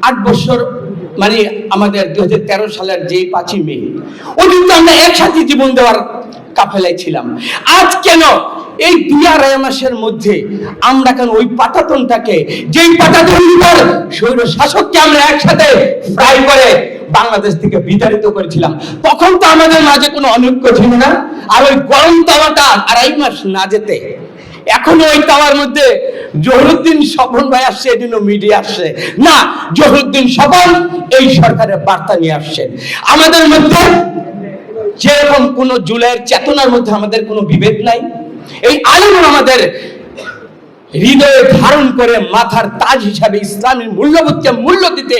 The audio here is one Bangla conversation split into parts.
8 বছর মানে আমাদের 2013 সালের যে 5ই মে ওই দিন তো আমরা একসাথে জীবন দেওয়ার কাফেলায় ছিলাম। আজ কেন এই 2 মাসের মধ্যে আমরা কেন ওই পাটাতনটাকে, যেই পাটাতন স্বৈর শাসককে আমরা একসাথে ফ্রাই করে বাংলাদেশ থেকে বিতাড়িত করেছিলাম, তখন তো আমাদের মাঝে কোনো অনৈক্য ছিল না। আর ওই গরম তাওয়াটা 2.5 মাস না যেতে এখন ওই তাওয়ার মধ্যে জহুরুদ্দিন স্বপন ভাই আসছে, এজন্য মিডিয়া আসছে না। জহুরুদ্দিন স্বপন এই সরকারের বার্তা নিয়ে আসছেন। আমাদের মধ্যে যেরকম কোন জুলাইয়ের চেতনার মধ্যে আমাদের কোনো বিভেদ নাই, এই আলেম আমাদের হৃদয়ে ধারণ করে মাথার তাজ হিসাবে ইসলামের মূল্যবোধকে মূল্য দিতে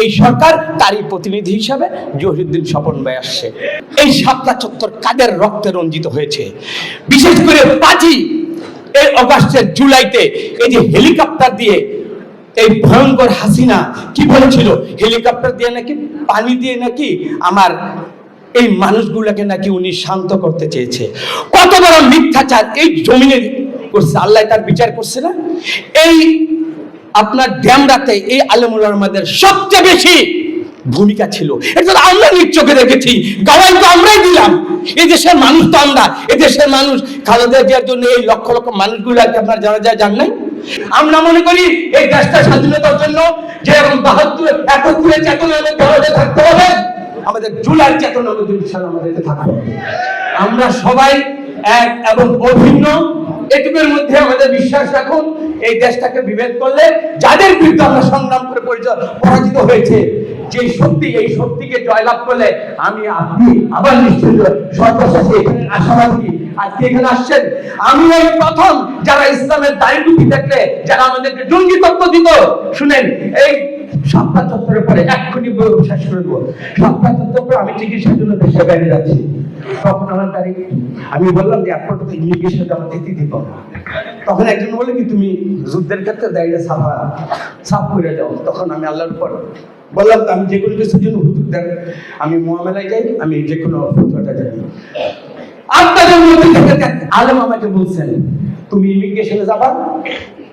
এই সরকার তারই প্রতিনিধি হিসাবে জহিরুদ্দিন স্বপন ভাই আসছে। এই শাপলা চত্বর কাদের রক্তে রঞ্জিত হয়েছে, বিশেষ করে 5ই এই অগাস্টের জুলাইতে এই যে হেলিকপ্টার দিয়ে এই ভয়ঙ্কর হাসিনা কি বলেছিল, হেলিকপ্টার দিয়ে নাকি পানি দিয়ে নাকি আমার এই মানুষগুলোকে নাকি উনি শান্ত করতে চেয়েছে। কত বড় মিথ্যাচার এই জমিনে করছে, আল্লাহ তার বিচার করছে না। এই আপনার ড্যামরাতে এই আলেমুল আমাদের সবচেয়ে বেশি ভূমিকা ছিল, এটা তো আমরা নিজ চোখে দেখেছি, গাওয়াই তো আমরাই দিলাম। এই দেশের মানুষ তো আমরা, এই দেশের মানুষ খালেদা জিয়ার জন্য এই লক্ষ লক্ষ মানুষগুলোকে আপনার জানা যায় জান নাই। আমরা মনে করি এই দেশটা স্বাধীনতার জন্য যে 72 চেতনার মধ্যে থাকতে হবে, আমাদের জুলাই চেতনার মধ্যে আমাদেরকে থাকতে হবে। আমরা সবাই এক এবং অভিন্ন, এটুকুর মধ্যে আমাদের বিশ্বাস রাখুন। এই দেশটাকে বিভেদ করলে যাদের বিরুদ্ধে আমরা সংগ্রাম করে পরাজিত হয়েছে, যে শক্তি, এই শক্তিকে জয়লাভ করলে আমি আপনি আবার নিশ্চিত সর্বশেষে এখানে আশাবাদী আজকে এখানে আসছেন। আমি এই প্রথম যারা ইসলামের দায়িত্ব দেখলে যারা আমাদেরকে জঙ্গি তত্ত্ব দিত, শুনেন এই শাপলা চত্বরের পরে এক্ষুনি শেষ করে দেবো। শাপলা চত্বর পরে আমি চিকিৎসার জন্য দেশে বাইরে যাচ্ছি, তখন আমার তারিখ আমি বললাম যে এরপর তো ইমিগ্রেশন আমার যেতে দিব। তখন একজন বলে কি তুমি যুদ্ধের ক্ষেত্রে দাঁড়িয়ে সাফ করে যাও। তখন আমি আল্লাহর উপর বললাম আমি যে কোনো কিছুর জন্য হুজুর দেন, আমি মোহামেলায় যাই, আমি যে কোনো হুজুরটা যাই। আপনাদের মধ্যে থেকে আলেম আমাকে বলছেন তুমি ইমিগ্রেশনে যাবা,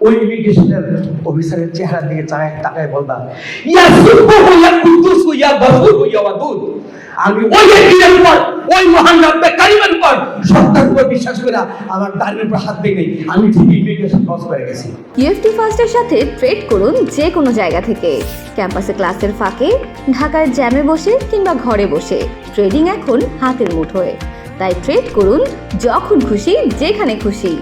ওই ইমিগ্রেশনের অফিসারের চেহারা দিকে তাকায় বলবা ইয়া সুবহান ইয়া কুদ্দুস ইয়া গফুর ইয়া ওয়াদুদ। আমি ওই দিনের পর ওই মহান রব্বে কারিমের উপর সত্তার উপর বিশ্বাস করে আমার দাঁড়িয়ে উপর হাত দেই নাই, আমি ঠিক ইমিগ্রেশন ক্রস করে গেছি। ইউএফটি ফার্স্টের সাথে ট্রেড করুন যে কোনো জায়গা থেকে, ক্যাম্পাসে ক্লাসের ফাঁকে, ঢাকার জ্যামে বসে কিংবা ঘরে বসে। ট্রেডিং এখন হাতের মুঠোয়, তাই ট্রেড করুন যখন খুশি যেখানে খুশি।